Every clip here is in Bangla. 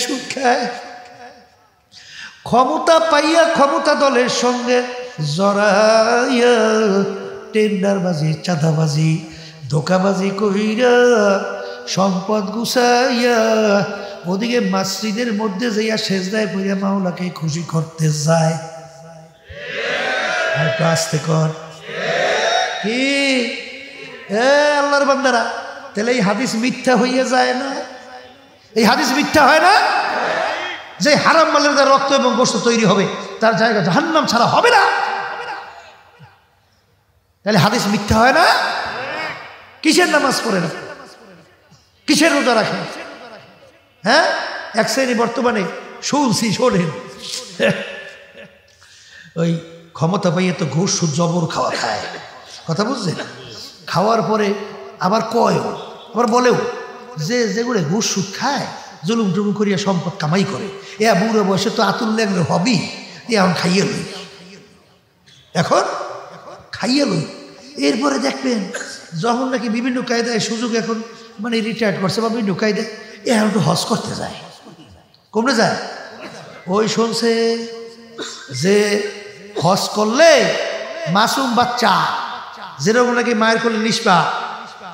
সুদ খায়। ক্ষমতা পাইয়া ক্ষমতা দলের সঙ্গে জড়াইয়া টেন্ডারবাজি, চাঁদাবাজি, ধোকাবাজি কইরা সম্পদ গুছাইয়া ওদিকে মসজিদের মধ্যে যাইয়া সেজদায় পড়িয়া মাওলাকে খুশি করতে যায়। একটু আস্তে কর কি আল্লাহর বান্দারা, তাহলে এই হাদিস মিথ্যা হইয়া যায় না? এই হাদিস মিথ্যা হয় না? যে হারাম মালের দ্বারা রক্ত এবং গোশত তৈরি হবে তার জায়গা জাহান্নাম ছাড়া হবে না, তাহলে হাদিস মিথ্যা হয় না? কিসের নামাজ পড়ে না, কিসের রোজা রাখেন? হ্যাঁ, এক শ্রেণী বর্তমানে শুনছি, শোনেন, ওই ক্ষমতা পাইয়ে তো ঘুষ সুদ জবর খাওয়া খায়, কথা বুঝছেন? খাওয়ার পরে আবার কয়, আবার বলেও যে যেগুলো ঘুষ সুদ খায়, জুলুম টুলুম করিয়া সম্পদ কামাই করে, এ বুড়ো বয়সে তো আতুল লেগলে হবি, এখন খাইয়ে লই, এখন খাইয়ে লই। এরপরে দেখবেন যখন নাকি বিভিন্ন কায়দায় সুযোগ এখন মানে রিটায়ার্ড করছে বা বিভিন্ন কায়দায় এখন একটু হজ করতে যায়, কমে যায়। ওই শুনছে যে হজ করলে মাসুম বাচ্চা যেরকম নাকি মায়ের করলে নিষ্পাপ,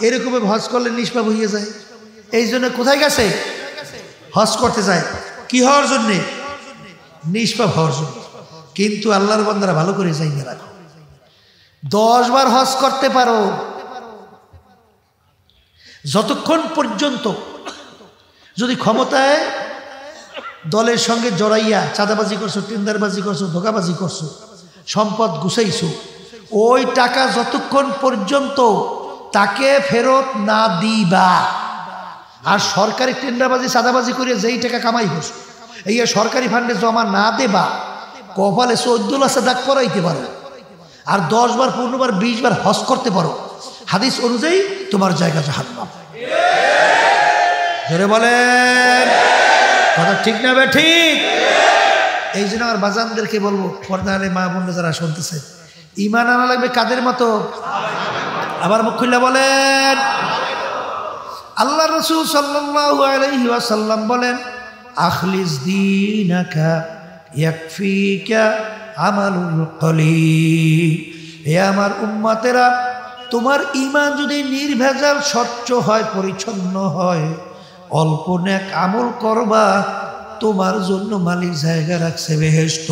এরকম হজ করলে নিষ্পাপ হইয়া যায়। এই জন্য কোথায় গেছে? হজ করতে যায়। কি হওয়ার জন্যে? নিষ্পাপ হওয়ার জন্য। কিন্তু আল্লাহর বান্দারা ভালো করে যাই না, রাখো 10 বার হজ করতে পারো, যতক্ষণ পর্যন্ত যদি ক্ষমতায় দলের সঙ্গে জড়াইয়া চাঁদাবাজি করছো, টেন্ডারবাজি করছো, ধোকাবাজি করছো, সম্পদ গুছাইছো, ওই টাকা যতক্ষণ পর্যন্ত তাকে ফেরত না দিবা, আর সরকারি টেন্ডারবাজি চাঁদাবাজি করে যেই টাকা কামাই করছো এই সরকারি ফান্ডে জমা না দেবা, কপালে 14 লাখ দাগ পরাইতে পারো, আর 10 বার 15 বার 20 বার হজ করতে পারো, হাদিস অনুযায়ী তোমার জায়গা জাহান্নাম। জোরে বলেন, কথা ঠিক না বে ঠিক? এই জন্য আমার বাজানদেরকে বলবো, পর্দারে মা বোনরা যারা শুনতেছে, ঈমান আনা লাগবে কাদের মতো? আবার মুখ খুলে বলেন। আল্লাহ রাসূল সাল্লাল্লাহু আলাইহি ওয়াসাল্লাম বলেন, আখলিস দীনাকা ইয়াকফিকা আমালুল কলিল। হে আমার উম্মতেরা, তোমার ঈমান যদি নির্ভেজাল স্বচ্ছ হয়, পরিচ্ছন্ন হয়, অল্প নেক আমল করবা, তোমার জন্য মালিক জায়গা রাখছে বেহেশত।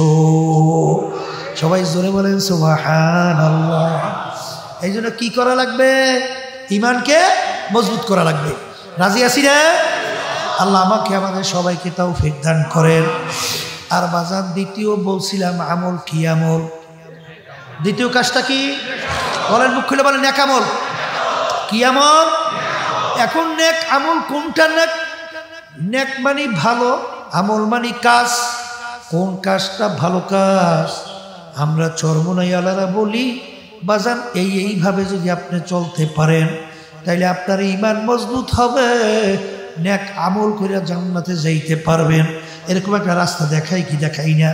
সবাই জোরে বলেন সুবহানাল্লাহ। এই জন্য কি করা লাগবে? ঈমানকে মজবুত করা লাগবে। রাজি আছি না? আল্লাহ আমাকে আমাদের সবাইকে তৌফিক দান করেন। আর বাজার দ্বিতীয় বলছিলাম আমল, কি আমল? দ্বিতীয় কাজটা কি বলেন? মুখ খুলে বলেন। নেক আমল। কি আমল? এখন নেক আমল কোনটা? নেক নেক মানে ভালো, আমল মানে কাজ। কোন কাজটা ভালো কাজ? আমরা চরমনাই আলারা বলি বাজান, এইভাবে যদি আপনি চলতে পারেন তাইলে আপনার ঈমান মজবুত হবে, নেক আমল করে জান্নাতে যাইতে পারবেন। এরকম একটা রাস্তা দেখাই কি দেখাই না?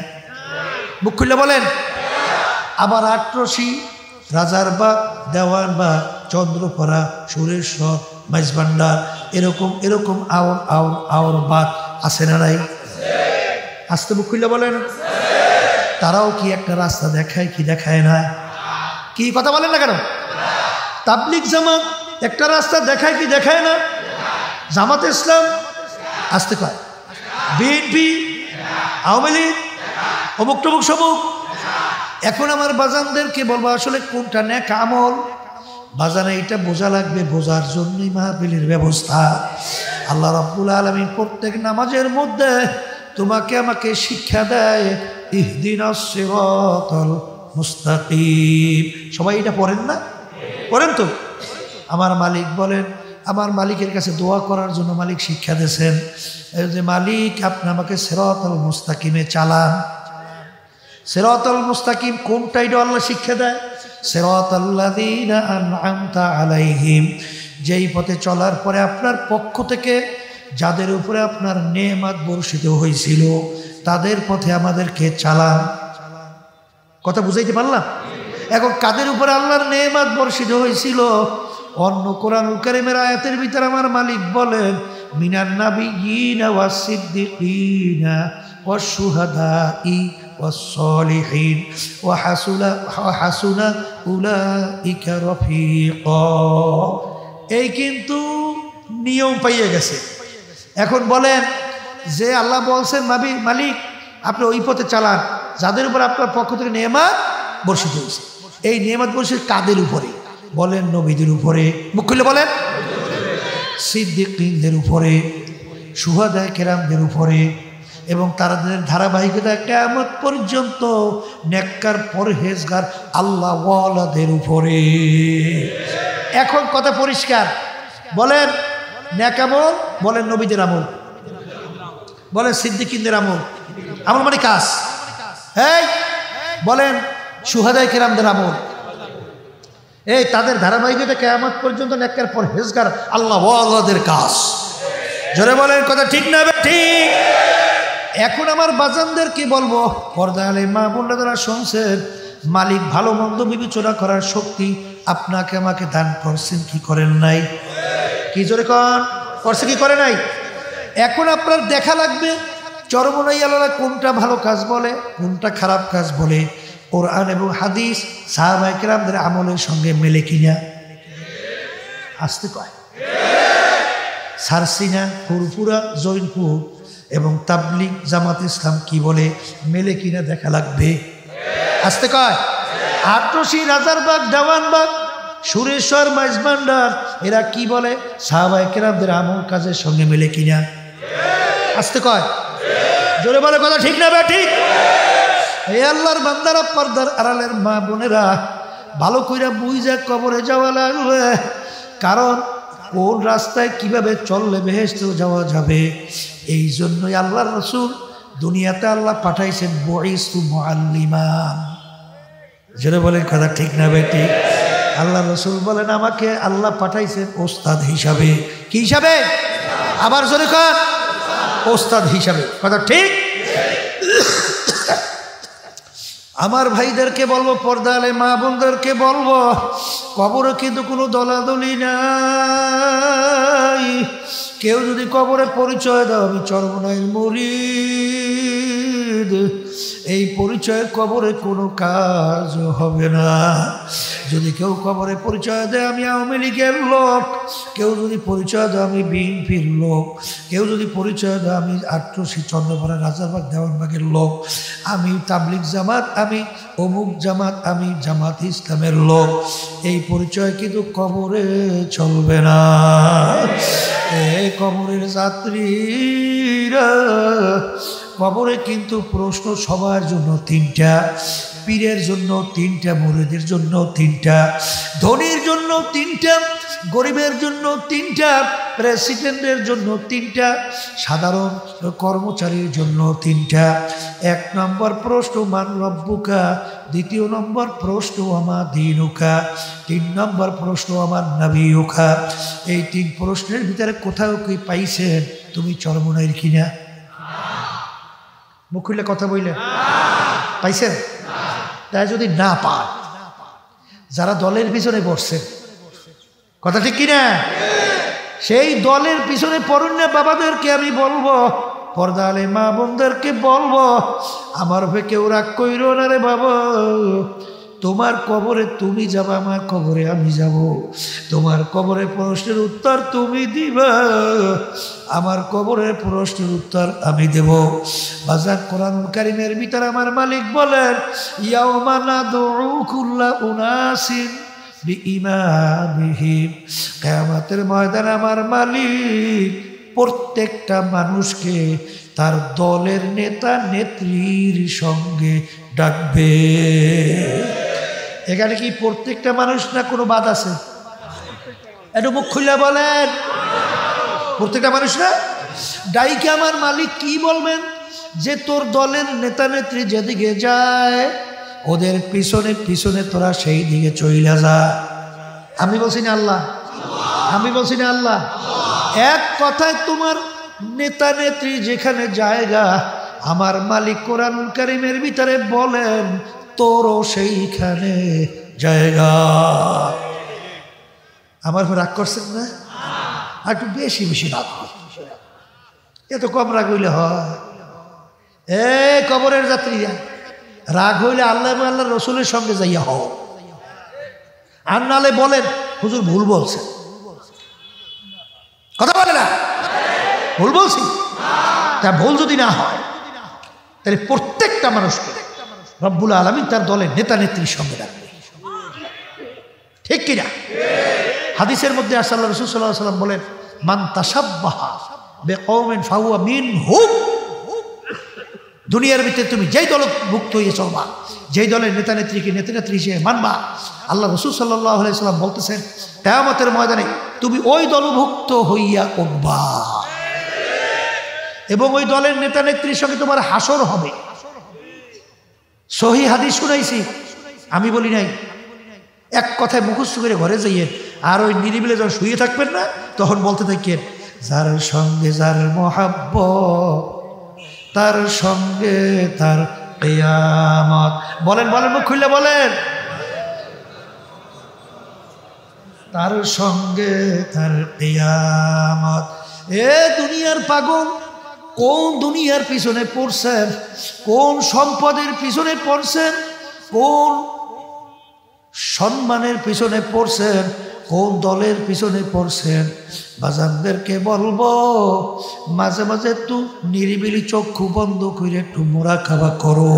মুখ খুলে বলেন। আবার আটরশি, রাজারবাগ, দেওয়ানবাগ, চন্দ্রপাড়া, সুরেশ্বর, মাইজভান্ডার, এরকম আওর বাদ আছে না নাই? আসতে মুখ খুলে বলেন। তারাও কি একটা রাস্তা দেখায় কি দেখায় না? কি কথা বলেন না কেন? তাবলিগ জামাত একটা রাস্তা দেখায় কি দেখায় না? জামাতে ইসলাম আসতে কয়, বিএনপি, আওয়ামী লীগ, অমুক টমুক সমুক। এখন আমার বাজানদেরকে বলবো আসলে কোনটা নেক আমল? বাজানে এটা বোঝা লাগবে, বোঝার জন্যই মাহফিলের ব্যবস্থা। আল্লাহ রাব্বুল আলামিন প্রত্যেক নামাজের মধ্যে তোমাকে আমাকে শিক্ষা দেয়, ইহদিনাস সিরাতাল মুস্তাকিম। সবাই এটা পড়েন না? পড়েন তো? আমার মালিক বলেন, আমার মালিকের কাছে দোয়া করার জন্য মালিক শিক্ষা দিয়েছেন যে মালিক আপনি আমাকে সিরাতাল মুস্তাকিমে চালান। সিরাতাল মুস্তাকিম কোনটা? এটা আল্লাহ শিক্ষা দেয়, সিরাতাল্লাযীনা আন'আমতা আলাইহিম, যেই পথে চলার পরে আপনার পক্ষ থেকে যাদের উপরে আপনার নেয়ামত বর্ষিত হয়েছিল তাদের পথে আমাদেরকে চালান। কথা বুঝাইতে পারলাম? এখন কাদের উপরে আল্লাহর নেয়ামত বর্ষিত হয়েছিল? অন্য কোরআনুল কারীমের আয়াতের ভিতরে আমার মালিক বলেন মিনান নাবিয়্যিনা ওয়াস-সিদ্দিকিনা ওয়াশ-শুহাদাই ওয়াস-সালিহিন ওয়া হাসুনা উলাইকা রাফীকা। এই কিন্তু নিয়ম পাইয়ে গেছে। এখন বলেন যে আল্লাহ বলছেন মালিক আপনি ওই পথে চালান যাদের উপর আপনার পক্ষ থেকে নেয়ামত বর্ষিত হয়েছে। এই নেয়ামত বর্ষিত কাদের উপরে? বলেন নবীদের উপরে, মুখ খুলে বলেন, সিদ্দিকদের উপরে, শুহাদা কেরামদের উপরে, এবং তাদের ধারাবাহিকতা কিয়ামত পর্যন্ত নেককার পরহেজগার আল্লাহ ওয়ালাদের উপরে। এখন কথা পরিষ্কার, বলেন নেক আমল, বলেন নবীদের আমল, বলেন সিদ্দিকদের আমল, আমল মানে কাজ, এই বলেন শুহাদায়ে কেরামদের আমল, এই তাদের ধারাবাহিকতা কিয়ামত পর্যন্ত নেককার পরহেজগার আল্লাহ ওয়ালাদের কাজ। জোরে বলেন কথা ঠিক না ঠিক? এখন আমার বাজানদেরকে বলবো, পর্দালে মা বোনরা যারা শুনছেন, মালিক ভালো মন্দ বিবেচনা করার শক্তি আপনাকে আমাকে দান করছেন কি করেন নাই? কি জোরে কন, করছে কি করে নাই? এখন আপনার দেখা লাগবে চরমনাই আল্লাহ কোনটা ভালো কাজ বলে, কোনটা খারাপ কাজ বলে, কোরআন এবং হাদিস সাহাবায়ে কেরামদের আমলের সঙ্গে মেলে কিনা। আসতে কয় সারসিনা, ফুরফুরা, জৈনপুর এবং তাবলিগ জামাত ইসলাম কি বলে মেলে কিনা দেখা লাগবে। আসতে কয় আটরশি, রাজারবাগ, দেওয়ানবাগ, সুরেশ্বর, মাইজভান্ডার এরা কি বলে সাহাবায়ে কেরামদের আমল কাজের সঙ্গে মেলে কিনা। আসতে কয় জোরে বলে কথা ঠিক না ঠিক? এই আল্লাহর বান্দারা, পর্দার আড়ালের মা বোনেরা, ভালো কইরা বুঝা কবরে যাওয়া লাগবে। কারণ কোন রাস্তায় কিভাবে চললে বেহেশতে যাওয়া যাবে, এই জন্যই আল্লাহর রাসূল দুনিয়াতে আল্লাহ পাঠাইছেন বুইসতু মুআল্লিমান। যারা বলেন কথা ঠিক না ঠিক? আল্লাহ রাসূল বলেন আমাকে আল্লাহ পাঠাইছেন ওস্তাদ হিসাবে। কি হিসাবে? আবার জোরে কর, ওস্তাদ হিসাবে। কথা ঠিক? আমার ভাইদেরকে বলবো, পর্দালে মা বোনদেরকে বলবো, কবরে কিন্তু কোনো দলাদলি নাই। কেউ যদি কবরে পরিচয় দাও আমি চরমনাইয়ের মুরিদ, এই পরিচয়ের কবরে কোনো কাজ হবে না। যদি কেউ কবরে পরিচয় দেয় আমি আওয়ামী লীগের লোক, কেউ যদি পরিচয় দেয় আমি বিএনপির লোক, কেউ যদি পরিচয় দেয় আমি আটরশি, চন্দ্রপাড়া, রাজারবাগ, দেওয়ানবাগের লোক, আমি তাবলিগ জামাত, আমি অমুক জামাত, আমি জামাত ইসলামের লোক, এই পরিচয় কিন্তু কবরে চলবে না। এই কবরের যাত্রীরা, কবরে কিন্তু প্রশ্ন সবার জন্য তিনটা, পীরের জন্য তিনটা, মুরিদের জন্য তিনটা, ধনীর জন্য তিনটা, গরিবের জন্য তিনটা, প্রেসিডেন্টের জন্য তিনটা, সাধারণ কর্মচারীর জন্য তিনটা। এক নম্বর প্রশ্ন মান রব্বুকা, দ্বিতীয় নম্বর প্রশ্ন আমা দীনুকা, তিন নম্বর প্রশ্ন আমার নবিয়ুকা। এই তিন প্রশ্নের ভিতরে কোথাও কি পাইছেন তুমি চরমনাইয়ের কিনা? মুখ খুললে কথা বললে পাইছেন? তাই যদি না পান, যারা দলের পিছনে বসছেন, কথা ঠিক কিনা, সেই দলের পিছনে পড়ুন্না বাবাদেরকে আমি বলবো, পর্দালে মা বোনদেরকে বলবো, আমার উপরে কেউ রাগ কইরো না রে বাবা। তোমার কবরে তুমি যাবা, আমার কবরে আমি যাব। তোমার কবরের প্রশ্নের উত্তর তুমি দিবা, আমার কবরের প্রশ্নের উত্তর আমি দেব। বাজার কোরআনুল কারীমের ভিতরে আমার মালিক বলেন, ইয়াউমা নাদউ কুল্লা উনাসিন বিইমামিহিম, কিয়ামতের ময়দানে আমার মালিক প্রত্যেকটা মানুষকে তার দলের নেতা নেত্রীর সঙ্গে ডাকবে। এখানে কি প্রত্যেকটা মানুষ না কোনো বাদ আছে? একটু মুখ খুলে বলেন, প্রত্যেকটা মানুষ না? ডাইকে আমার মালিক কি বলবেন যে তোর দলের নেতা নেত্রী যেদিকে যায় ওদের পিছনে পিছনে তোরা সেই দিকে চইলা যা। আমি বলছি না আল্লাহ, আমি বলছি না আল্লাহ। এক কথায় তোমার নেতা নেত্রী যেখানে জায়গা, আমার মালিক কোরআনুল কারীমের ভিতরে বলেন তোরও সেইখানে জায়গা। আমার রাগ করছেন না? আর একটু বেশি বেশি রাগ, এত কম রাগ হইলে হয়? কবরের যাত্রীরা রাগ হইলে আল্লাহ এবং আল্লাহ রসুলের সঙ্গে যাইয়া হও, আর নালে বলেন হুজুর ভুল বলছে, কথা বলে না ভুল বলছি। তা ভুল যদি না হয় তাহলে প্রত্যেকটা মানুষকে রব্বুল আলামিন তার দলের নেতা নেত্রীর সঙ্গে রাখবে, ঠিক কিনা? হাদিসের মধ্যে আসে আল্লাহ রাসূল সাল্লাল্লাহু আলাইহি ওয়াসাল্লাম বলেন, মান তাশাব্বাহা বিকওমিন ফাহুয়া মিনহুম। দুনিয়ার ভিতরে তুমি যেই দলভুক্ত হয়ে চলবা, যেই দলের নেতা নেত্রীকে নেতা নেত্রী হিসেবে মানবা, আল্লাহ রাসূল সাল্লাল্লাহু আলাইহি ওয়াসাল্লাম বলতেছেন কিয়ামতের ময়দানে তুমি ওই দলভুক্ত হইয়া উঠবা এবং ওই দলের নেতা নেত্রীর সঙ্গে তোমার হাসর হবে। সহিহ হাদিস শুনাইছি, আমি বলি নাই। এক কথায় মুখস্থ করে ঘরে যাইয়ে আর ওই নিরিবিলে যখন শুয়ে থাকবেন না, তখন বলতে থাকেন, যার সঙ্গে যার মহাব্বত তার সঙ্গে তার কিয়ামত। বলেন বলেন, মুখ খুললে বলেন, তার সঙ্গে তার কিয়ামত। দুনিয়ার পাগল, কোন দুনিয়ার পিছনে পড়ছেন, কোন সম্পদের পিছনে পড়ছেন, কোন সম্মানের পিছনে পড়ছেন, কোন দলের পিছনে পড়ছেন? বাজানদেরকে বলবো মাঝে মাঝে একটু নিরিবিলি চক্ষু বন্ধ করে একটু মুরাকাবা করো।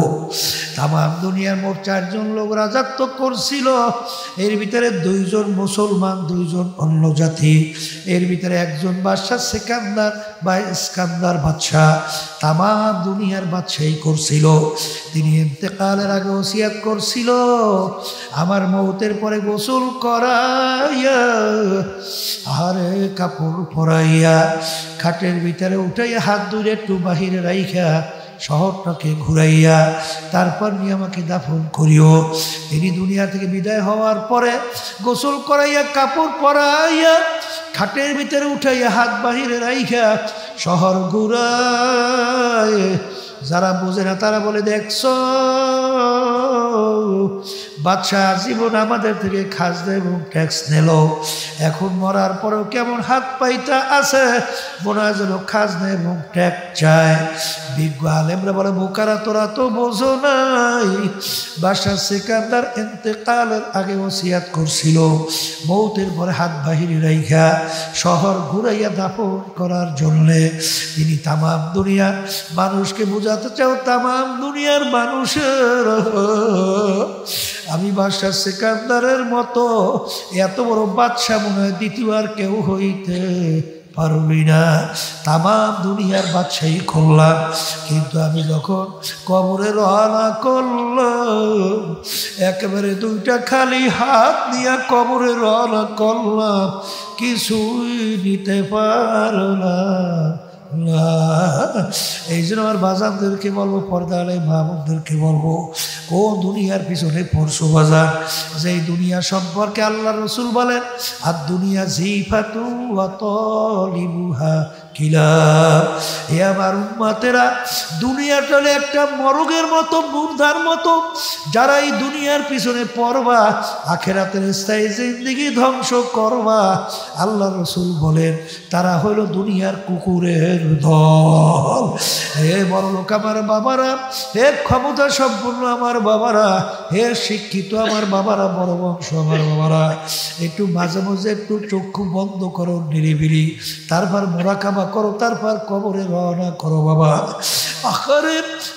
তাম দুনিয়ার মোট 4 জন লোক রাজত্ব করছিল, এর ভিতরে 2 জন মুসলমান, 2 জন অন্য জাতি। এর ভিতরে একজন বাদশাহ সেকান্দার বা ইস্কান্দার বাদশাহ, তাম দুনিয়ার বাদশাহী করছিল। তিনি ইন্তেকালের আগে ওসিয়াত করছিল, আমার মৌতের পরে গোসল করাইয়া আরে কাপড় পরাইয়া খাটের ভিতরে উঠাইয়া হাত ধরে একটু বাহিরে রাইখা শহরটাকে ঘুরাইয়া তারপর নিয়ে আমাকে দাফন করিও। তিনি দুনিয়া থেকে বিদায় হওয়ার পরে গোসল করাইয়া কাপড় পরাইয়া খাটের ভিতরে উঠাইয়া হাত বাহিরে রাইখা শহর ঘুরায়। যারা বোঝে না তারা বলে, দেখছো বাদশাহ জীবন আমাদের থেকে খাজনা এবং ট্যাক্স নিল, এখন মরার পরেও কেমন হাত পাইটা আছে, মনে হয় যেন খাজনা এবং ট্যাক্স চায়। বিজ্ঞ আলেমরা বলে, বোকারা তোরা তো বোঝো নাই, বাদশাহ সিকান্দার ইন্তেকালের আগে ওসিয়াত করছিল মৌতের পরে হাত বাহিরে রাইখা শহর ঘুরাইয়া দাফন করার জন্যে। তিনি তামাম দুনিয়া মানুষকে বোঝাতে চাও, তামাম দুনিয়ার মানুষের আমি বাদশাহ সিকান্দারের মতো এত বড় বাদশাহ মনে হয় দ্বিতীয় আর কেউ হইতে পারবি না। তামাম দুনিয়ার বাদশাহী করলাম, কিন্তু আমি যখন কবরে রওনা করলাম একেবারে 2টা খালি হাত নিয়ে কবরে রওনা করলাম, কিছুই নিতে পারলাম। এই জন্য আমার বাজানদেরকে বলবো, পর্দার মাহমুদদেরকে বলবো, কোন দুনিয়ার পিছনে পড়ছো বাজান? যেই দুনিয়া সম্পর্কে আল্লাহ রসুল বলেন, আর দুনিয়া জিফাতু ওয়া তালিবুহা কিলাব। এ আমার উম্মতেরা, দুনিয়াটা হলো একটা মরগের মতো, মুর্দার মতো। যারা এই দুনিয়ার পিছনে পড়বা, আখেরাতের স্থায়ী জিন্দেগি ধ্বংস করবা, আল্লাহ রসুল বলেন তারা হইল দুনিয়ার কুকুরের দল। হে বড় লোক আমার বাবারা, হে ক্ষমতা সম্পূর্ণ আমার বাবারা, হে শিক্ষিত আমার বাবারা, বড় বংশ আমার বাবারা, একটু মাঝে মাঝে একটু চক্ষু বন্ধ করো নিরিবিলি, তারপর মুরাকাবা করো, তারপর কবরে রওনা করো বাবা। আখরে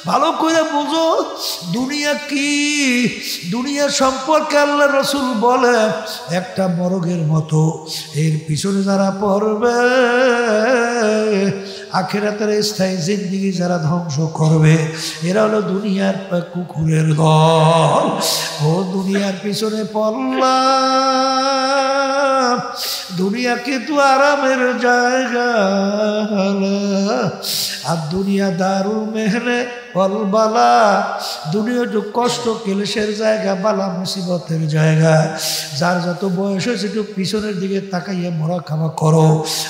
ভালো করে বুঝো দুনিয়া কি। দুনিয়া সম্পর্কে আল্লাহ রসুল বলে একটা মরগের মতো, এর পিছনে যারা পড়বে আখিরাতের স্থায়ী জিন্দেগি যারা ধ্বংস করবে, এরা হলো দুনিয়ার কুকুরের দল। ও দুনিয়ার পিছনে পড়লাম, দুনিয়া কিন্তু আরামের জায়গা, আর দুনিয়া দারুল মেহনে বলবালা, দুনিয়া তো কষ্ট ক্লেশের জায়গা, বালা মুসিবতের জায়গা। যার যত বয়স হয়েছে একটু পিছনের দিকে তাকাইয়ে মরা খাওয়া করো,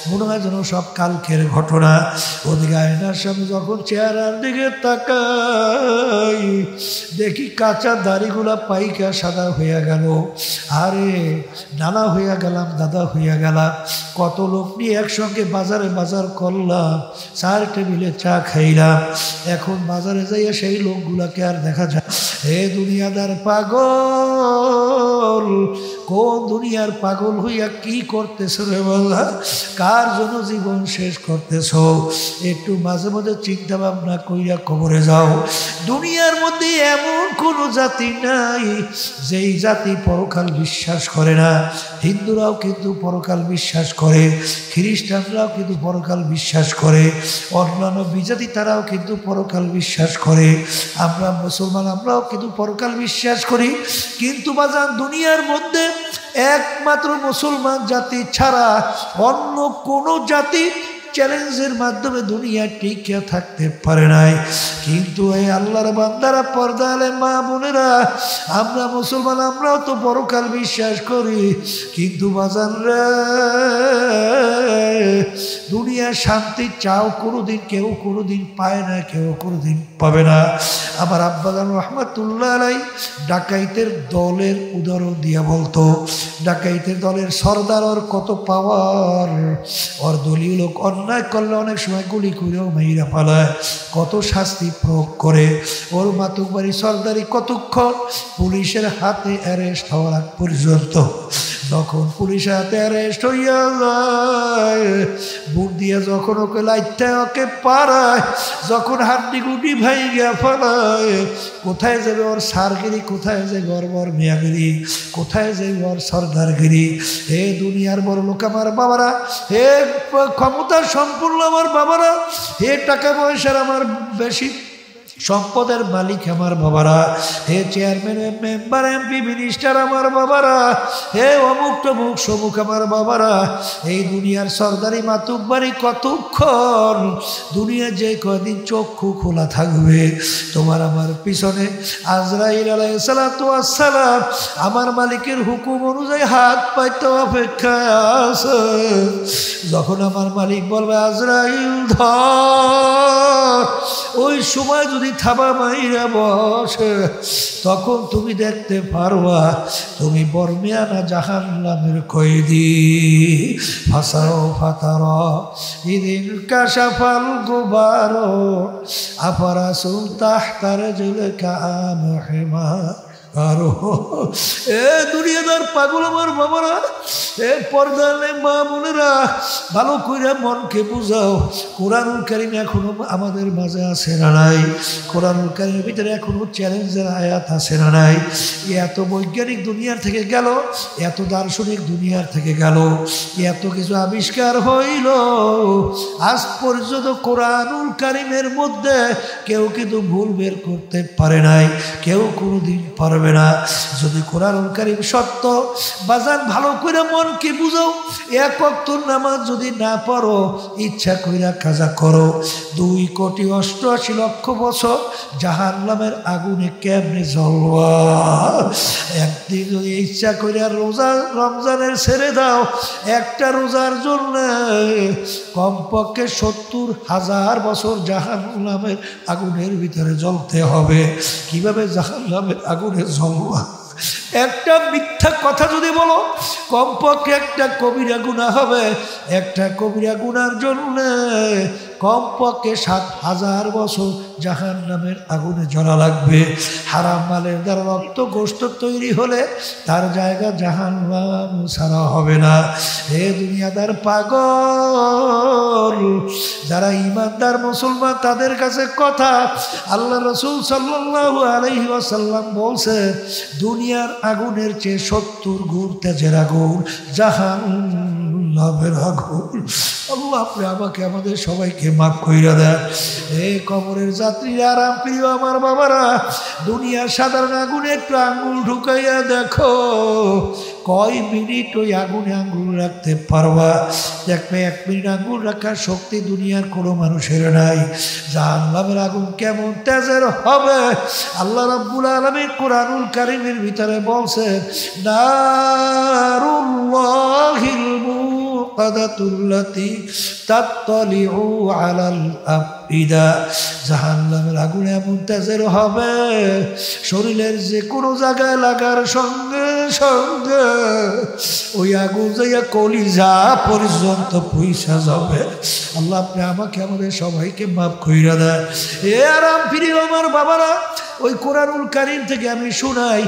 মনে হয় যেন সব কালকের ঘটনা। ওদিকে আয়নার সামনে যখন চেহারার দিকে তাকাই, দেখি কাঁচা দাড়িগুলা পাইকা সাদা হইয়া গেল। আরে নানা হইয়া গেলাম, দাদা হইয়া গেলাম। কত লোক নিয়ে একসঙ্গে বাজারে বাজার করলাম, চার টেবিলে চা খাইলাম। এখন বাজারে যাইয়া সেই লোকগুলাকে আর দেখা যায়। হে দুনিয়াদার পাগল, কোন দুনিয়ার পাগল হইয়া কি করতেছ রে বাবা? কার জন্য জীবন শেষ করতেছ? একটু মাঝে মাঝে চিন্তা ভাবনা কইরা কবরে যাও। দুনিয়ার মধ্যে এমন কোনো জাতি নাই যেই জাতি পরকাল বিশ্বাস করে না। হিন্দুরাও কিন্তু পরকাল বিশ্বাস করে, খ্রিস্টানরাও কিন্তু পরকাল বিশ্বাস করে, অন্যান্য বিজাতি তারাও কিন্তু পরকাল বিশ্বাস করে। আমরা মুসলমান, আমরাও কিন্তু পরকাল বিশ্বাস করি। কিন্তু বাজান দুনিয়ার মধ্যে একমাত্র মুসলমান জাতি ছাড়া অন্য কোনো জাতি চ্যালেঞ্জের মাধ্যমে দুনিয়া টিকে থাকতে পারে নাই। কিন্তু এই আল্লাহর বান্দারা, পর্দা আলে মা বোনেরা, আমরা মুসলমান, আমরাও তো পরকাল বিশ্বাস করি। কিন্তু বাজান রে, দুনিয়ার শান্তি চাও, কোনোদিন কেউ কোনোদিন পায় না, কেউ কোনোদিন পাবে না। আমার আব্বাজান রহমাতুল্লাহ আলাই ডাকাইতের দলের উদাহরণ দিয়া বলতো, ডাকাইতের দলের সর্দার, ওর কত পাওয়ার। ওর দলীয় লোক অন্যায় করলে অনেক সময় গুলি করেও মেয়েরা পালায়, কত শাস্তি প্রয়োগ করে। ওর মাতুকবাড়ি সর্দারি কতক্ষণ? পুলিশের হাতে অ্যারেস্ট হওয়ার আগ পর্যন্ত। যখন পুলিশের হাতে অ্যারেস্ট হইয়া যায়, বুট দিয়ে যখন ওকে লাইটটায় ওকে পাড়ায়, যখন হাড্ডি গুটি ভাইগা ফেলায়, কোথায় যাবে ওর সারগিরি, কোথায় যাবে ওর বর মিয়াগিরি, কোথায় যাবে ওর সর্দারগিরি? হে দুনিয়ার বড় লোক আমার বাবারা, হে ক্ষমতা সম্পূর্ণ আমার বাবারা, হে টাকা পয়সার আমার বেশি সম্পদের মালিক আমার বাবারা, হে চেয়ারম্যান, মেম্বার, এমপি, মিনিস্টার আমার বাবারা, হে অমুক টমুক সমুক আমার বাবারা, এই দুনিয়ার সর্দারি মাতুকবাড়ি কতক্ষণ? দুনিয়া যে কদিন চক্ষু খোলা থাকবে, তোমার আমার পিছনে আজরাইল আলাইহিস সালাতু ওয়াস সালাম আমার মালিকের হুকুম অনুযায়ী হাত পাইতে অপেক্ষায় আছে। যখন আমার মালিক বলবে আজরাইল ধর, ওই সময় যদি থাবা মাইরা বসে, তখন তুমি দেখতে পারবা তুমি বর্মিয়ানা জাহান্নামের কয়েদি। ফাসাও ফাতারা ইদিন কাশাফাল গুবারো আফারাসুল তাহতা রাজুলিকা আমহিমা। আরো এ দুনিয়াদার পাগল আমার বাবারা, এ পর্দালে মা বোনেরা, ভালো কইরা মনকে বুঝাও। কোরআনুল কারীম এখনো আমাদের মাঝে আছে না নাই? কোরআনুল কারীমের ভিতরে এখনো চ্যালেঞ্জের আয়াত আছে না নাই? এত বৈজ্ঞানিক দুনিয়ার থেকে গেল, এত দার্শনিক দুনিয়ার থেকে গেল, এত কিছু আবিষ্কার হইল, আজ পর্যন্ত কোরআনুল কারীমের মধ্যে কেউ কিন্তু ভুল বের করতে পারে নাই, কেউ কোনোদিন পারবে না। যদি কোরআনুল কারীম সত্য, বাজান ভালো করে মনকে বুঝাও। এক ওয়াক্ত নামাজ যদি না পড়ো, ইচ্ছা কইরা কাজা করো, 2,88,00,000 বছর জাহান্নামের আগুনে কেমনে জ্বলবা। একদিন যদি ইচ্ছা কইরা রোজা রমজানের ছেড়ে দাও, একটা রোজার জন্য কমপক্ষে 70,000 বছর জাহান্নামের আগুনের ভিতরে জ্বলতে হবে। কিভাবে জাহান্নামের আগুনে জ্বলবা? একটা মিথ্যা কথা যদি বলো, কমপক্ষে একটা কবিরা গুনাহ হবে। একটা কবিরা গুনার জন্য কমপক্ষে 7,000 বছর জাহান্নামের আগুনে জ্বলা লাগবে। হারাম মালের দ্বারা রক্ত গোশত তৈরি হলে তার জায়গা জাহান্নাম ছাড়া হবে না। হে দুনিয়াদার পাগল, যারা ইমানদার মুসলমান তাদের কাছে কথা, আল্লাহ রাসূল সাল্লাল্লাহু আলাইহি ওয়াসাল্লাম বলছে, দুনিয়ার আগুনের চেয়ে 70 গুণ তেজের আগুন জাহান্নামের আগুন। আল্লাহ আপনি আমাকে আমাদের সবাইকে মাফ কইরা দেন। এই কবরের যাত্রীরা, আরাম প্রিয় আমার বাবারা, দুনিয়ার সাধারণ আগুনে একটু আঙ্গুল ঢুকাইয়া দেখো, কয় মিনিট ওই আগুনে আঙ্গুল রাখতে পারবা? দেখবে 1 মিনিট আঙ্গুল রাখার শক্তি দুনিয়ার কোনো মানুষের নাই। জাহান্নামের আগুন কেমন তেজের হবে আল্লাহ রাব্বুল আলামিন কোরআনুল কারীমের ভিতরে বলছেন, নারুল্লাহিল মুকাদাতুল্লাতী তাত্তালিউ আলাল আফইদা। জাহান্নামের আগুন এমন তেজের হবে শরীরের যে কোনো জায়গায় লাগার সঙ্গে সঙ্গে ওই আগুন যাইয়া কলিজা পর্যন্ত পয়সা যাবে। আল্লাহ আপনি আমাকে আমাদের সবাইকে মাফ কইরা দেয়। এ আরাম প্রিয় আমার বাবারা, ওই কোরআনুল কারীম থেকে আমি শোনাই,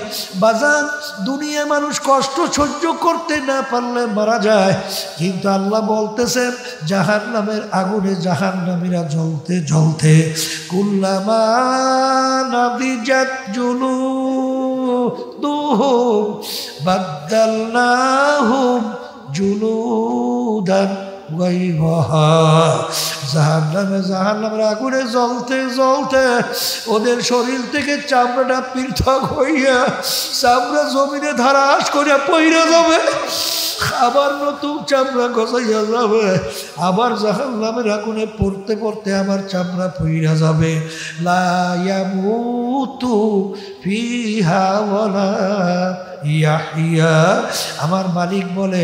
বাজান দুনিয়া মানুষ কষ্ট সহ্য করতে না পারলে মারা যায়, কিন্তু আল্লাহ বলতেছেন জাহান্নামের আগুনে জাহান্নামীরা জ্বলতে জ্বলতে কুল্লামা নাদিজাত জুলুদুহুম বাদদালনাহুম জুলুদান গায়রাহা। জাহান্নামের আগুনে জ্বলতে জ্বলতে ওদের শরীর থেকে চামড়াটা পৃথক হইয়া চামড়া জমিনে ধারাস করে পইরা যাবে, আবার নতুন চামড়া গজাইয়া যাবে, আবার জাহান্নামের আগুনে পড়তে পড়তে আবার চামড়া পইরা যাবে। লা ইয়ামুতু ফিহা ওয়ালা ইয়াহিয়া। আমার মালিক বলে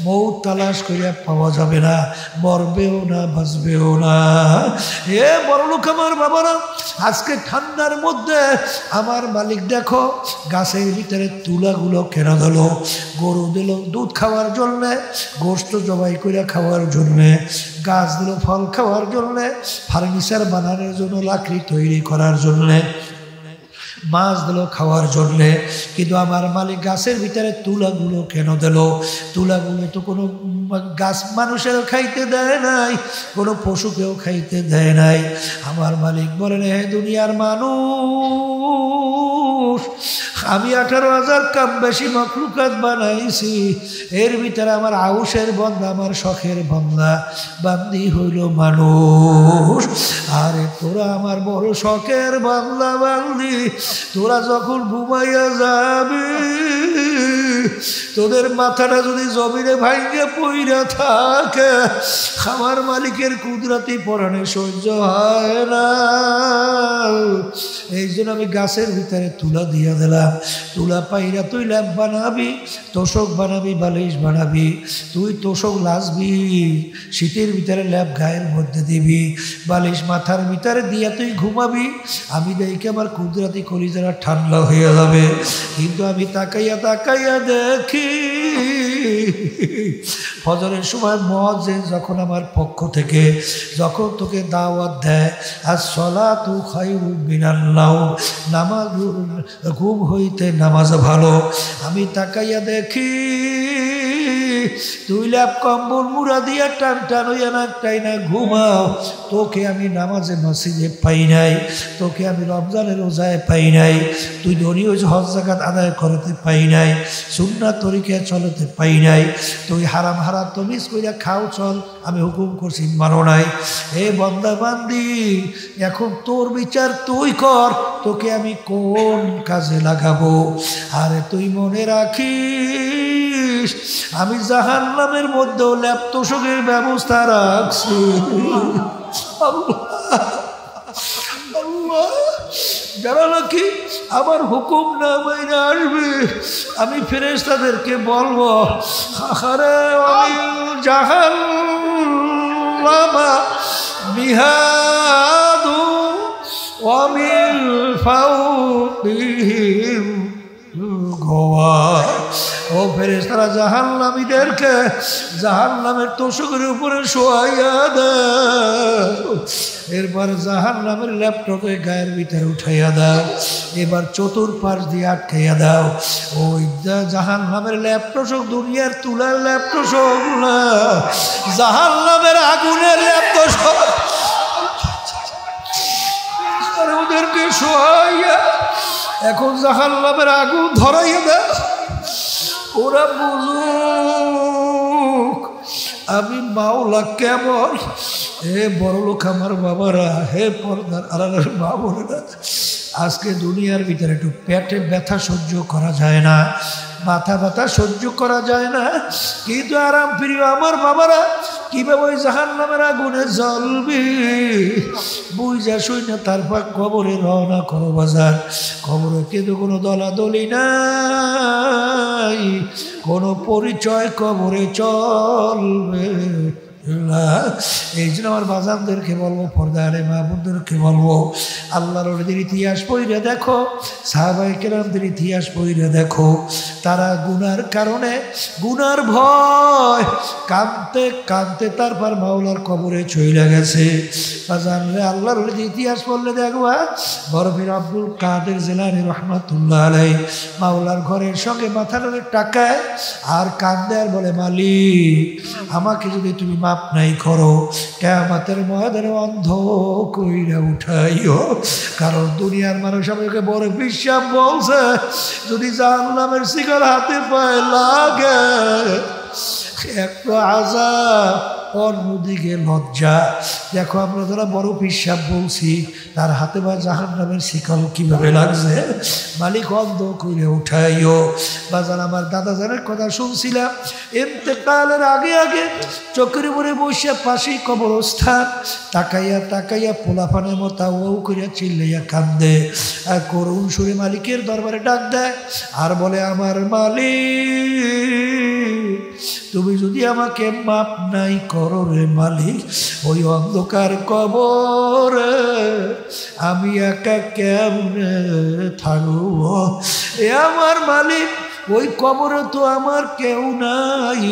মৌত তালাশ করিয়া পাওয়া যাবে না, মরবেও না বাঁচবেও না। এ বড়লোক আমার বাবারা, আজকে ঠান্ডার মধ্যে আমার মালিক দেখো গাছের ভিতরে তুলাগুলো কেন দিল? গরু দিল দুধ খাওয়ার জন্যে, গোস্ত জবাই করে খাওয়ার জন্যে, গাছ দিল ফল খাওয়ার জন্যে, ফার্নিচার বানানোর জন্য, লাকড়ি তৈরি করার জন্যে, মাছ দিল খাওয়ার জন্যে। কিন্তু আমার মালিক গাছের ভিতরে তুলাগুলো কেন দিল? তুলাগুলো তো কোনো গাছ মানুষেরও খাইতে দেয় নাই, কোনো পশুকেও খাইতে দেয় নাই। আমার মালিক বলেন, হে দুনিয়ার মানুষ, আমি 18,000 কম বেশি মখলুকাত বানাইছি, এর ভিতরে আমার আউসের বন্দা, আমার শখের বন্দা বান্দি হইল মানুষ। আরে তোরা আমার বড় শখের বান্দা বান্দি, তোরা যখন ঘুমাইয়া যাবি তোদের মাথাটা যদি জমিনে ভাঙ্গে পইরা থাকে, আমার মালিকের কুদরতি পরাণে সহ্য হয় না। এই জন্য আমি গাছের ভিতরে তুলা দিয়া দিলাম। তুলা পাইরা তুই ল্যাম্প বানাবি, তোষক বানাবি, বালিশ বানাবি, তুই তোষক লাসবি, শীতের ভিতরে ল্যাম্প গায়ের মধ্যে দিবি, বালিশ মাথার ভিতরে দিয়া তুই ঘুমাবি। আমি দেখি আমার কুদরতি কলিজারা ঠান্ডা হয়ে যাবে। কিন্তু আমি তাকাইয়া তাকাইয়া দেখি ফজরের সময় মুয়াজ্জিন যখন আমার পক্ষ থেকে যখন তোকে দাওয়াত দেয়, আস-সালাতু খায়রুম মিনান নাওম, নামাজ ঘুম হইতে নামাজ ভালো। আমি তাকাইয়া দেখি তুই ল্যাপ কম্বল মুড়া দিয়া টান টান হইয়া না তাই না ঘুমাও। তোকে আমি নামাজে মসজিদে পাই নাই, তোকে আমি রমজানের রোজায় পাই নাই, তুই ধনীয় হজ যাকাত আদায় করতে পাই নাই, সুন্নাত তরিকায় চলতে পাই নাই, তুই হারাম হারাম তমিজ কইরা খাও চল, আমি হুকুম করছি মানো নাই। এ বন্দা বান্দি, এখন তোর বিচার তুই কর, তোকে আমি কোন কাজে লাগাবো। আরে তুই মনে রাখিস আমি জাহান্নামের মধ্যেও ল্যাপ তোষকের ব্যবস্থা রাখছি। আল্লাহ যারা নাকি আমার হুকুম না মাইনা আসবে, আমি ফেরেশতাদেরকে বলবো, আরে জাহান্নামা মিহাদু ওয়া মিন ফাওকিহিম গোয়াশ। ও ফেরেশতারা জাহান্নামীদেরকে জাহান্নামের তোষকের উপরে শোয়াইয়া দাও, এরপর জাহান্নামের ল্যাপটপে গায়ের ভিতরে উঠাইয়া দাও, এবার চতুর্পাশ দিয়ে আটকাইয়া দাও। ওই জাহান্নামের ল্যাপটপ দুনিয়ার তুলার ল্যাপটপ না, জাহান্নামের আগুনের ল্যাপটপ ওদেরকে শোয়াইয়া এখন জাহান্নামের আগুন ধরাইয়া দাও। ওরা বুঝুক আমি মাওলা কেমন। হে বড় লোক আমার বাবারা, হে পর্দার আড়ালের মা বোনেরা, আজকে দুনিয়ার ভিতরে একটু পেটে ব্যথা সহ্য করা যায় না, মাথা ব্যথা সহ্য করা যায় না, কিন্তু আরাম প্রিয় আমার বাবারা কিভাবে ওই জাহান্নামের আগুনে জ্বলবি বুঝা শুই না, তারপর কবরে রওনা করো বাজার। কবরে কিন্তু কোনো দলাদলি নাই, কোনো পরিচয় কবরে চলবে না। এই জন্য আমার বাজানদেরকে বলবো, পর্দারে মা বোনদেরকে বলবো, আল্লাহর ওদের ইতিহাস পড়ে দেখো, সাহাবায়ে কেরামদের ইতিহাস পড়ে দেখো, তারা গুনার কারণে, গুনার ভয় কাঁদতে কাঁদতে তারপর মাওলার কবরে চলে গেছে। বাজানরে আল্লাহর ওদের ইতিহাস পড়লে দেখবা, বরফির আব্দুল কাদের জিলানী রহমাতুল্লাহ আলাইহি মাওলার ঘরের সঙ্গে মাথা ধরে টাকায় আর কাঁদে আর বলে, মালিক আমাকে যদি তুমি মাপ নাই করো, কিয়ামতের ময়দানে অন্ধ কইরা উঠাইও। কারণ দুনিয়ার মানুষ আমাকে বড় বিশ্বাস বলছে, যদি জাহান্নামের শিকল হাতে পায়ে লাগে একটু আযাব, অন্যদিকে লজ্জা। দেখো আমরা যারা বড় পিসাব বলছি, তার হাতে বা জাহান্নামের শিকল কিভাবে লাগছে, মালিক অন্ধ করে উঠাইও। বাজার আমার দাদা জানের কথা শুনছিলাম, ইন্তেকালের আগে আগে চোখের উপরে বসে পাশেই কবরস্থান, তাকাইয়া তাকাইয়া পোলাপানের মতো ও করিয়া চিল্লাইয়া কান্দে, আর করুণ সুরে মালিকের দরবারে ডাক দেয় আর বলে, আমার মালিক তুমি যদি আমাকে মাপ নাই করো রে মালিক, ওই অন্ধকার কবরে আমি একা কেমনে থাকবো। এ আমার মালিক, ওই কবরে তো আমার কেউ নাই,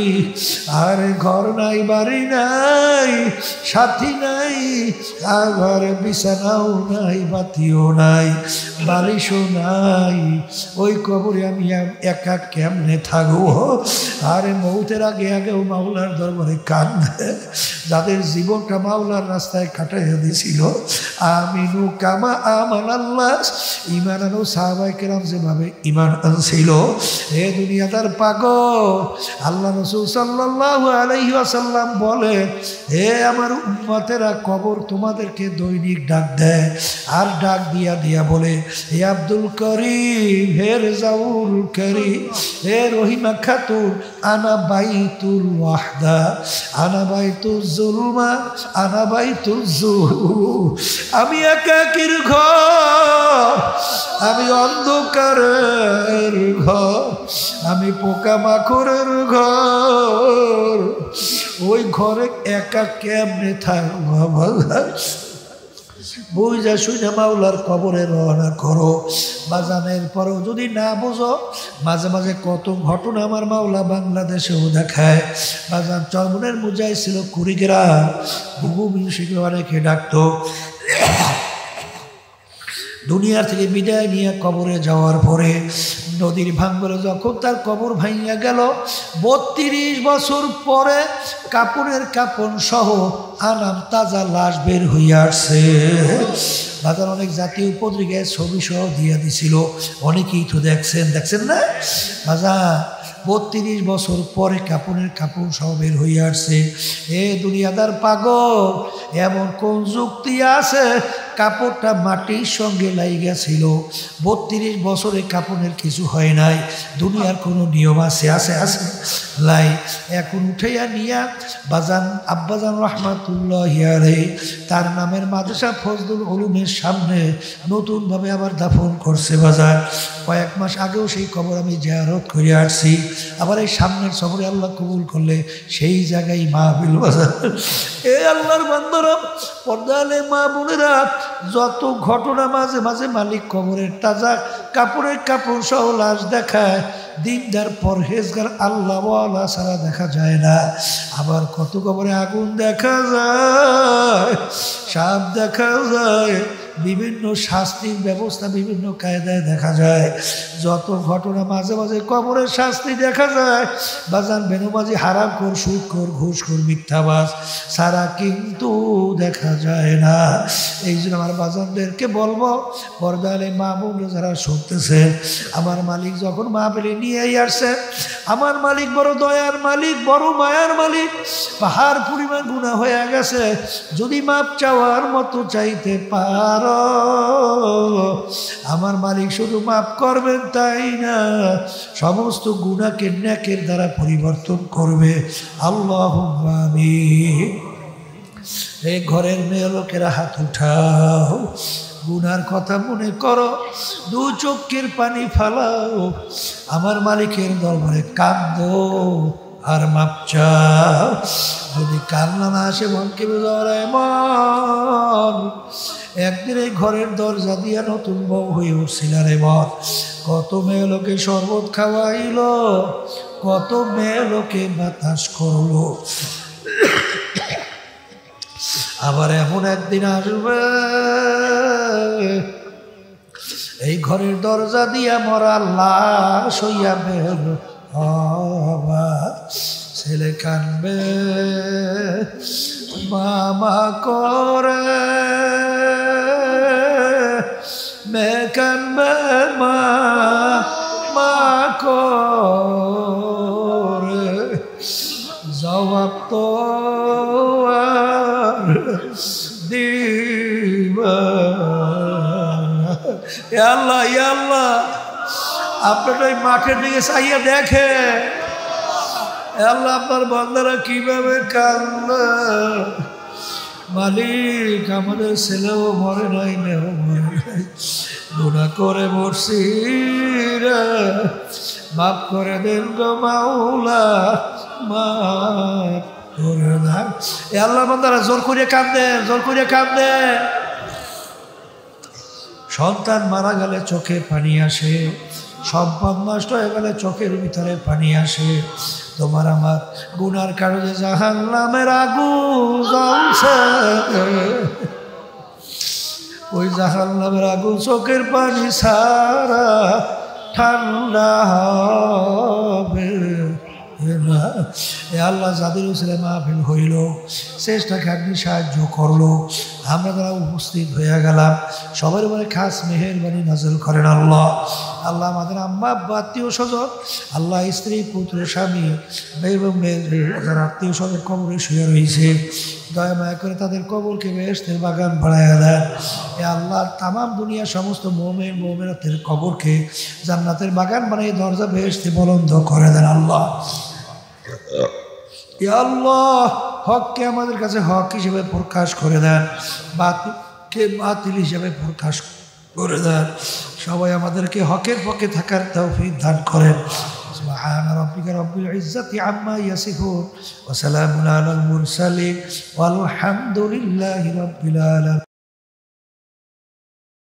আর ঘর নাই, বাড়ি নাই, সাথী নাই, আর ঘরে বিছানাও নাই, বাতিও নাই, বালিশও নাই, ওই কবরে আমি একা কেমনে থাকবো। আরে মৌতের আগে আগেও মাওলার দরবারে কান্দে, যাদের জীবনটা মাওলার রাস্তায় কাটাইয়া দিয়েছিল। আমিনু কামা আমান আল্লাহ, ইমান আনো সাহাবায়ে কেরাম যেভাবে ইমান আনছিল। হে দুনিয়াদার পাগল, আল্লাহ রাসূল সাল্লাল্লাহু আলাইহি ওয়াসাল্লাম বলে, হে আমার উম্মতেরা, কবর তোমাদেরকে দৈনিক ডাক দেয়, আর ডাক দিয়া দিয়া বলে, হে আব্দুল করিম, হে রেজাউল করিম, হে রহিমা খাতুন, আনা বাইতুল ওয়াহদা, আনা বাইতুল জুলমা, আনা বাইতুল জুল। আমি একাকির ঘর, আমি অন্ধকারের ঘর, আমি পোকামাকড়ের ঘর, ওই ঘরে একা কেমনে থাকবো। বুঝা শুনে মাওলার কবরে রওনা করো। বাজানের পরেও যদি না বোঝো, মাঝে মাঝে কত ঘটনা আমার মাওলা বাংলাদেশেও দেখায়। বাজান চরমনের মুজাই ছিল কুড়িগ্রাম, বুবু মিউজিকে অনেকে ডাকতো। দুনিয়ার থেকে বিদায় নিয়ে কবরে যাওয়ার পরে নদীর ভাঙ্গলে যখন তার কবর ভাঙিয়া গেল, 32 বছর পরে কাপড়ের কাপড় সহ আনাম তাজা লাশ বের হইয়া আসছে। বাজার অনেক জাতীয় পত্রিকায় ছবি সহ দিয়ে দিছিল, অনেকেই তো দেখছেন, দেখছেন না বাজার? 32 বছর পরে কাপড়ের কাপড় সহ বের হইয়া আসছে। এ দুনিয়াদার পাগল, এমন কোন যুক্তি আছে? কাপড়টা মাটির সঙ্গে লাইগেছিল, 32 বছরে কাপড়ের কিছু হয় নাই। দুনিয়ার কোনো নিয়ম আছে? আছে আছে লাই। এখন উঠাইয়া নিয়া বাজান আব্বাজান রহমাতুল্লাহি আলাইহি তার নামের মাদ্রাসা ফজলুল উলুমের সামনে নতুনভাবে আবার দাফন করছে। বাজার কয়েক মাস আগেও সেই কবর আমি জিয়ারত করে আসছি, আবার এই সামনের সফরে আল্লাহ কবুল করলে সেই জায়গায় মাহফিল। বাজার এ আল্লাহর বান্দারা, পর্দালে মা বোনেরা, যত ঘটনা মাঝে মাঝে মালিক কবরের তাজা কাপড়ের কাপড় সহ লাশ দেখায়, দিনদার পরহেজগার আল্লাহওয়ালা ছাড়া দেখা যায় না। আবার কত কবরে আগুন দেখা যায়, সাপ দেখা যায়, বিভিন্ন শাস্তির ব্যবস্থা বিভিন্ন কায়দায় দেখা যায়। যত ঘটনা মাঝে মাঝে কবরের শাস্তি দেখা যায়, বাজান বেনুবাজি, হারাম কর, সুদ কর, ঘুষ কর, মিথ্যাবাজ সারা কিন্তু দেখা যায় না। এই জন্য আমার বাজানদেরকে বলবো, পর্দালে মা বোন যারা শুনতেছে, আমার মালিক যখন মাহফিলে নিয়ে আসছে, আমার মালিক বড় দয়ার মালিক, বড় মায়ার মালিক, পাহাড় পরিমাণ গুনাহ হয়ে গেছে। যদি মাপ চাওয়ার মতো চাইতে পার, আমার মালিক শুধু মাফ করবেন তাই না, সমস্ত গুনাহকে নেকের দ্বারা পরিবর্তন করবে। আল্লাহুম্মা আমিন। এই ঘরের মেয়ে লোকেরা হাত উঠাও, গুনার কথা মনে করো, দু চোখের পানি ফালাও, আমার মালিকের দরবারে কাঁদো আর মাপ চাও। যদি কান্না না আসে মনকে বুঝারে মন, একদিন এই ঘরের দরজা দিয়া নতুন বউ হয়ে উঠছিল রে মন। কত মেয়ে লোকে শরবত খাওয়াইল, কত মেয়ে লোকে বাতাস করলো, আবার এমন একদিন আসবে এই ঘরের দরজা দিয়া মরা লাশ হইয়া বের হবা। ছেলে কানবে মামা করে, মেয়ে কানবে মা করে, জবাব তো আর দিবা। ইয়া আল্লাহ, ইয়া আল্লাহ, আপনার ওই মাঠের দিকে চাইয়া দেখে আল্লাহ আপনার বান্দারা কিভাবে কান্না। মালিক আমাদের ছেলেও মরে নাই, মেয়েও মরে নাই, গুনাহ করে মরছি রে, মাফ করে দেন গো মাওলা, মাফ করে দেন। এ আল্লাহ বান্দারা জোর করে কাঁদে, জোর করে কাঁদে। সন্তান মারা গেলে চোখে পানি আসে, সম্পদ নষ্ট হয়ে গেলে চোখের ভিতরে পানি আসে। তোমার আমার গুনার কারণে জাহান্নামের আগুন জ্বলছে, ওই জাহান্নামের আগুন চোখের পানি ছাড়া ঠান্ডা হবে না। এ আল্লাহ যাদের ছেলে মাহফিল হইল, চেষ্টাকে আপনি সাহায্য করলো, আমরা যারা উপস্থিত হয়ে গেলাম সবার উপরে খাস মেহেরবানি নাযিল করেন আল্লাহ। আল্লাহ আমাদের আম্মা আব্বা আত্মীয় স্বজন, আল্লাহ স্ত্রী পুত্র স্বামী এবং যারা আত্মীয় স্বজন কবরে শুয়ে রয়েছে, দয়া মায়া করে তাদের কবরকে বেহেশতের বাগান বানায়া দেন। এ আল্লাহ তামাম দুনিয়ার সমস্ত মুমিন মুমিনাতের কবরকে জান্নাতের বাগান বানিয়ে দরজা বেহেশতে বুলন্দ করে দেন আল্লাহ। ইয়া আল্লাহ হককে আমাদের কাছে হক হিসেবে প্রকাশ করে দেন, বাতিলকে বাতিল হিসেবে প্রকাশ করে দেন। সবাই আমাদেরকে হকের পক্ষে থাকার তৌফিক দান করেন। সুবহান রাব্বিকা রাব্বিল ইজ্জাতি আম্মা ইয়াসিফুন ওয়া সালামুন আলাল মুরসালিন ওয়াল হামদুলিল্লাহি রাব্বিল আলামিন।